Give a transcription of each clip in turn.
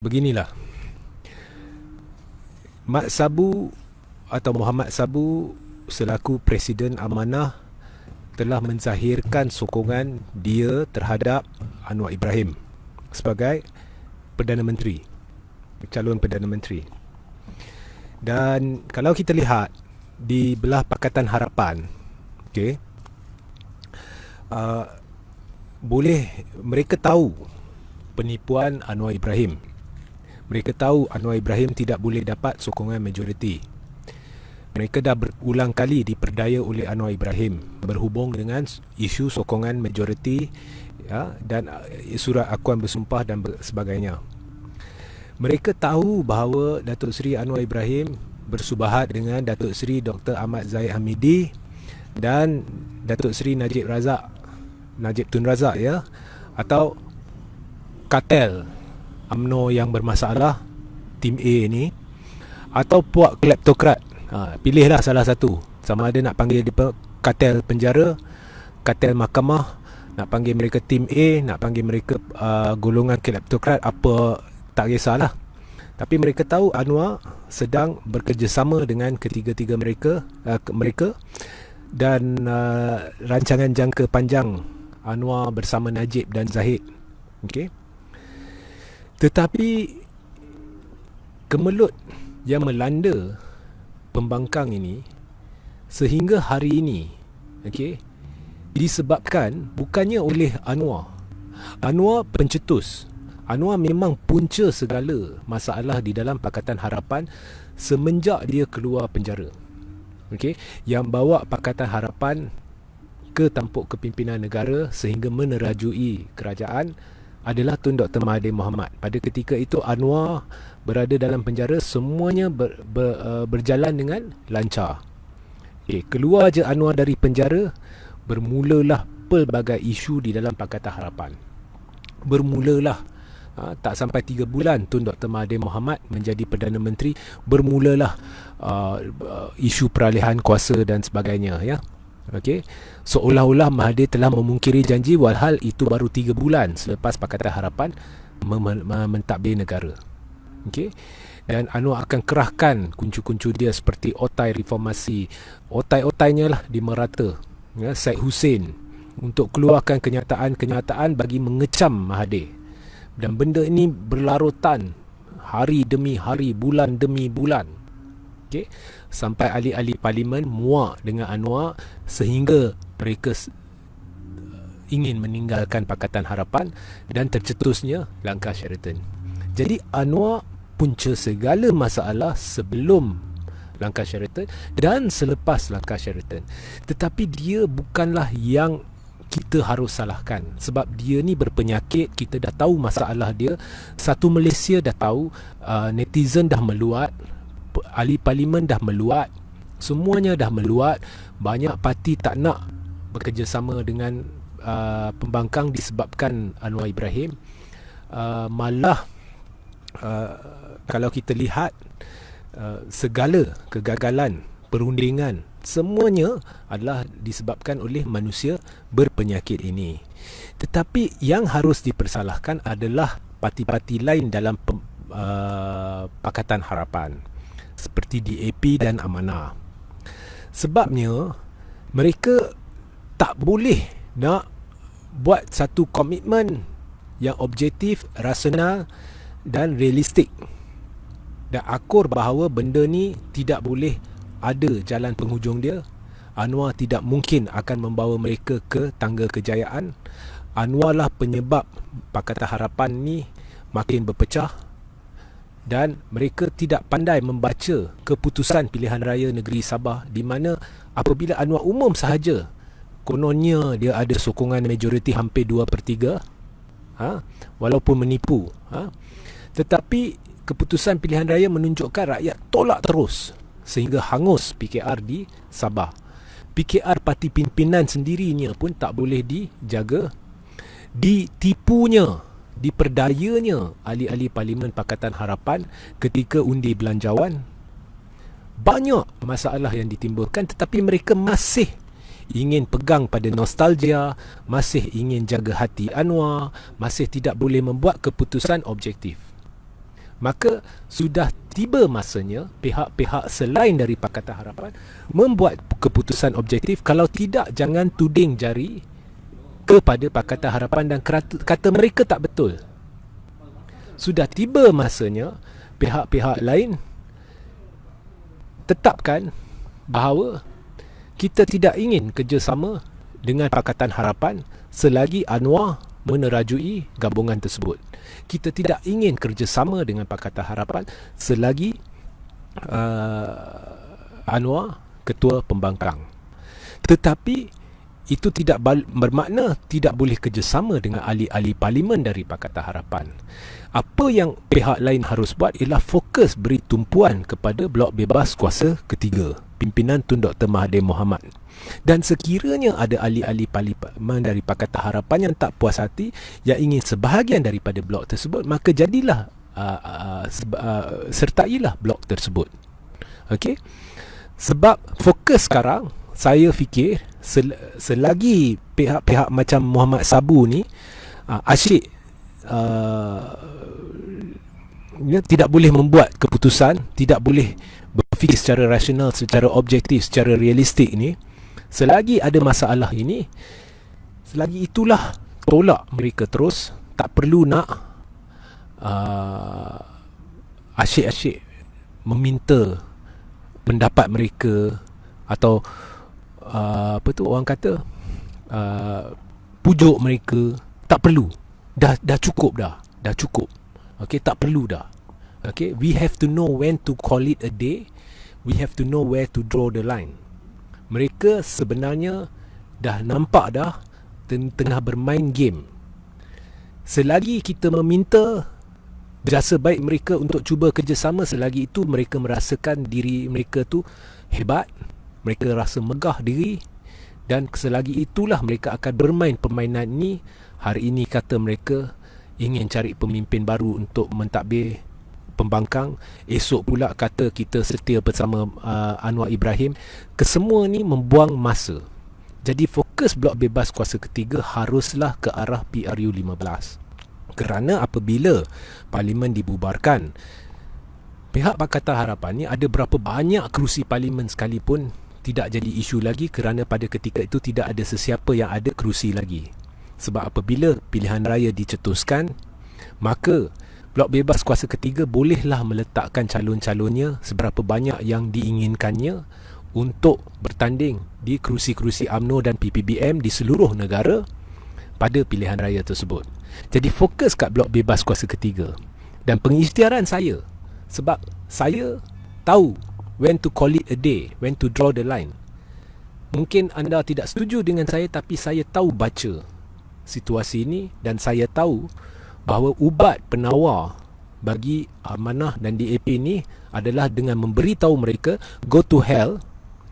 Beginilah, Mat Sabu atau Muhammad Sabu selaku Presiden Amanah telah menzahirkan sokongan dia terhadap Anwar Ibrahim sebagai Perdana Menteri, calon Perdana Menteri. Dan kalau kita lihat di belah Pakatan Harapan, okay, boleh mereka tahu penipuan Anwar Ibrahim. Mereka tahu Anwar Ibrahim tidak boleh dapat sokongan majoriti. Mereka dah berulang kali diperdaya oleh Anwar Ibrahim berhubung dengan isu sokongan majoriti, ya, dan surat akuan bersumpah dan sebagainya. Mereka tahu bahawa Datuk Seri Anwar Ibrahim bersubahat dengan Datuk Seri Dr. Ahmad Zahid Hamidi dan Datuk Seri Najib Tun Razak, ya, atau kartel UMNO yang bermasalah, tim A ni, atau puak kleptokrat. Pilihlah salah satu. Sama ada nak panggil dia kartel penjara, kartel mahkamah, nak panggil mereka tim A, nak panggil mereka golongan kleptokrat, apa, tak kisahlah. Tapi mereka tahu Anwar sedang bekerjasama dengan ketiga-tiga mereka dan rancangan jangka panjang Anwar bersama Najib dan Zahid. Okey. Tetapi kemelut yang melanda pembangkang ini sehingga hari ini, okey, disebabkan bukannya oleh Anwar. Anwar pencetus. Anwar memang punca segala masalah di dalam Pakatan Harapan semenjak dia keluar penjara. Okey, yang bawa Pakatan Harapan ke tampuk kepimpinan negara sehingga menerajui kerajaan adalah Tun Dr. Mahathir Mohamad. Pada ketika itu Anwar berada dalam penjara, semuanya berjalan dengan lancar. Okay, keluar je Anwar dari penjara, bermulalah pelbagai isu di dalam Pakatan Harapan. Bermulalah tak sampai 3 bulan Tun Dr. Mahathir Mohamad menjadi Perdana Menteri, bermulalah isu peralihan kuasa dan sebagainya, ya. Okey, seolah-olah Mahathir telah memungkiri janji, walhal itu baru 3 bulan selepas Pakatan Harapan mentadbir negara. Okey, dan Anwar akan kerahkan kuncu-kuncu dia seperti otai reformasi, otai-otainya lah di merata, ya, Syed Hussein, untuk keluarkan kenyataan-kenyataan bagi mengecam Mahathir. Dan benda ini berlarutan hari demi hari, bulan demi bulan. Okay. Sampai ahli-ahli parlimen muak dengan Anwar sehingga mereka ingin meninggalkan Pakatan Harapan dan tercetusnya langkah Sheraton. Jadi Anwar punca segala masalah sebelum langkah Sheraton dan selepas langkah Sheraton. Tetapi dia bukanlah yang kita harus salahkan, sebab dia ni berpenyakit. Kita dah tahu masalah dia. Satu Malaysia dah tahu, netizen dah meluat, ahli parlimen dah meluat, semuanya dah meluat. Banyak parti tak nak bekerjasama dengan pembangkang disebabkan Anwar Ibrahim. Malah kalau kita lihat segala kegagalan perundingan, semuanya adalah disebabkan oleh manusia berpenyakit ini. Tetapi yang harus dipersalahkan adalah parti-parti lain dalam Pakatan Harapan, seperti DAP dan Amanah. Sebabnya mereka tak boleh nak buat satu komitmen yang objektif, rasional dan realistik, dan akur bahawa benda ni tidak boleh ada jalan penghujung dia. Anwar tidak mungkin akan membawa mereka ke tangga kejayaan. Anwar lah penyebab Pakatan Harapan ni makin berpecah, dan mereka tidak pandai membaca keputusan pilihan raya negeri Sabah, di mana apabila Anwar umum sahaja, kononnya dia ada sokongan majoriti hampir 2/3, walaupun menipu, tetapi keputusan pilihan raya menunjukkan rakyat tolak terus sehingga hangus PKR di Sabah. PKR parti pimpinan sendirinya pun tak boleh dijaga. Ditipunya, diperdayanya ahli-ahli Parlimen Pakatan Harapan ketika undi belanjawan. Banyak masalah yang ditimbulkan, tetapi mereka masih ingin pegang pada nostalgia, masih ingin jaga hati Anwar, masih tidak boleh membuat keputusan objektif. Maka sudah tiba masanya pihak-pihak selain dari Pakatan Harapan membuat keputusan objektif. Kalau tidak, jangan tuding jari kepada Pakatan Harapan dan kata mereka tak betul. Sudah tiba masanya pihak-pihak lain tetapkan bahawa kita tidak ingin kerjasama dengan Pakatan Harapan selagi Anwar menerajui gabungan tersebut. Kita tidak ingin kerjasama dengan Pakatan Harapan selagi Anwar ketua pembangkang. Tetapi itu tidak bermakna tidak boleh kerjasama dengan ahli-ahli parlimen dari Pakatan Harapan. Apa yang pihak lain harus buat ialah fokus beri tumpuan kepada Blok Bebas Kuasa Ketiga, pimpinan Tun Dr. Mahathir Mohamad. Dan sekiranya ada ahli-ahli parlimen dari Pakatan Harapan yang tak puas hati, yang ingin sebahagian daripada blok tersebut, maka jadilah sertailah blok tersebut. Okey? Sebab fokus sekarang, saya fikir selagi pihak-pihak macam Muhammad Sabu ni asyik tidak boleh membuat keputusan, tidak boleh berfikir secara rasional, secara objektif, secara realistik ni, selagi ada masalah ini, selagi itulah tolak mereka terus. Tak perlu nak asyik-asyik meminta pendapat mereka atau apa tu orang kata, pujuk mereka. Tak perlu. Dah cukup dah. Dah cukup. Okay, tak perlu dah. Okay, we have to know when to call it a day. We have to know where to draw the line. Mereka sebenarnya dah nampak dah tengah bermain game. Selagi kita meminta berjasa baik mereka untuk cuba kerjasama, selagi itu mereka merasakan diri mereka tu hebat, mereka rasa megah diri, dan selagi itulah mereka akan bermain permainan ni. Hari ini kata mereka ingin cari pemimpin baru untuk mentadbir pembangkang, esok pula kata kita setia bersama Anwar Ibrahim. Kesemua ni membuang masa. Jadi fokus Blok Bebas Kuasa Ketiga haruslah ke arah PRU15. Kerana apabila parlimen dibubarkan, pihak Pakatan Harapan ni ada berapa banyak kerusi parlimen sekalipun tidak jadi isu lagi, kerana pada ketika itu tidak ada sesiapa yang ada kerusi lagi. Sebab apabila pilihan raya dicetuskan, maka Blok Bebas Kuasa Ketiga bolehlah meletakkan calon-calonnya seberapa banyak yang diinginkannya untuk bertanding di kerusi-kerusi UMNO dan PPBM di seluruh negara pada pilihan raya tersebut. Jadi fokus kat Blok Bebas Kuasa Ketiga. Dan pengisytiharan saya, sebab saya tahu when to call it a day, when to draw the line. Mungkin anda tidak setuju dengan saya, tapi saya tahu baca situasi ini, dan saya tahu bahawa ubat penawar bagi Amanah dan DAP ni adalah dengan memberitahu mereka go to hell.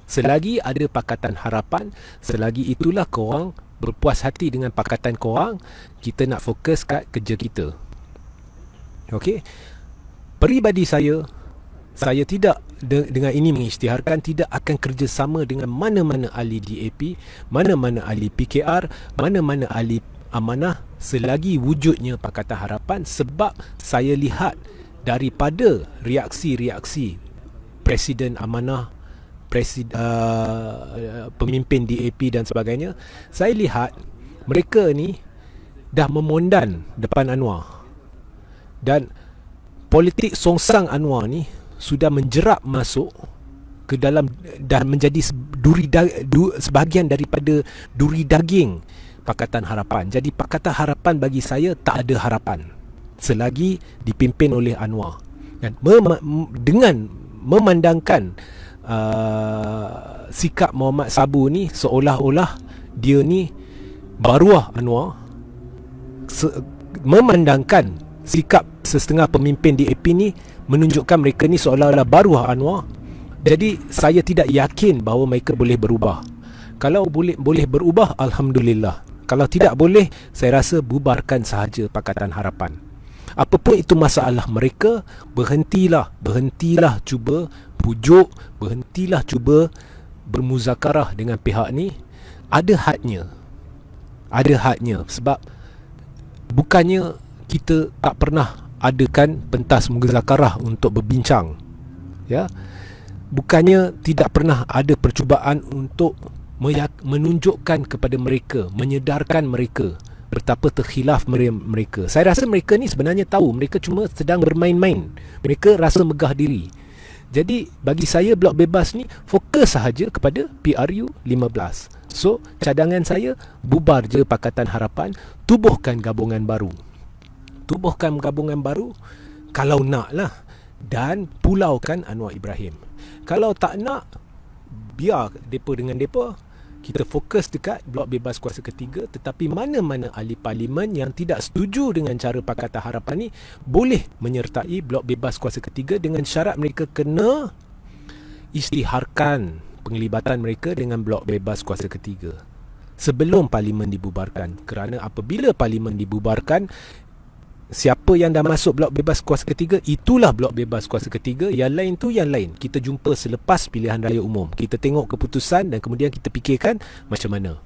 Selagi ada Pakatan Harapan, selagi itulah korang berpuas hati dengan pakatan korang, kita nak fokus kat kerja kita. Okey, peribadi saya tidak dengan ini mengisytiharkan tidak akan kerjasama dengan mana-mana ahli DAP, mana-mana ahli PKR, mana-mana ahli Amanah selagi wujudnya Pakatan Harapan. Sebab saya lihat daripada reaksi-reaksi Presiden Amanah, pemimpin DAP dan sebagainya, saya lihat mereka ni dah memondan depan Anwar, dan politik songsang Anwar ni sudah menjerap masuk ke dalam dan menjadi sebahagian daripada duri daging Pakatan Harapan. Jadi Pakatan Harapan bagi saya tak ada harapan selagi dipimpin oleh Anwar. Dan dengan memandangkan sikap Muhammad Sabu ni seolah-olah dia ni baruah Anwar, memandangkan sikap setengah pemimpin DAP ni menunjukkan mereka ni seolah-olah baruah Anwar. Jadi saya tidak yakin bahawa mereka boleh berubah. Kalau boleh berubah, alhamdulillah. Kalau tidak boleh, saya rasa bubarkan sahaja Pakatan Harapan. Apapun itu masalah mereka, berhentilah cuba pujuk, berhentilah cuba bermuzakarah dengan pihak ni. Ada hadnya. Sebab bukannya kita tak pernah adakan pentas muzakarah untuk berbincang. Ya, bukannya tidak pernah ada percubaan untuk menunjukkan kepada mereka, menyedarkan mereka betapa terkhilaf mereka. Saya rasa mereka ni sebenarnya tahu, mereka cuma sedang bermain-main. Mereka rasa megah diri. Jadi bagi saya blok bebas ni fokus sahaja kepada PRU 15. So cadangan saya, bubar je Pakatan Harapan, tubuhkan gabungan baru. Tubuhkan gabungan baru kalau nak lah, dan pulaukan Anwar Ibrahim. Kalau tak nak, biar depa dengan depa. Kita fokus dekat blok bebas kuasa ketiga, tetapi mana-mana ahli parlimen yang tidak setuju dengan cara Pakatan Harapan ni boleh menyertai blok bebas kuasa ketiga dengan syarat mereka kena isytiharkan penglibatan mereka dengan blok bebas kuasa ketiga sebelum parlimen dibubarkan. Kerana apabila parlimen dibubarkan, siapa yang dah masuk blok bebas kuasa ketiga, itulah blok bebas kuasa ketiga. Yang lain tu yang lain. Kita jumpa selepas pilihan raya umum. Kita tengok keputusan dan kemudian kita fikirkan macam mana.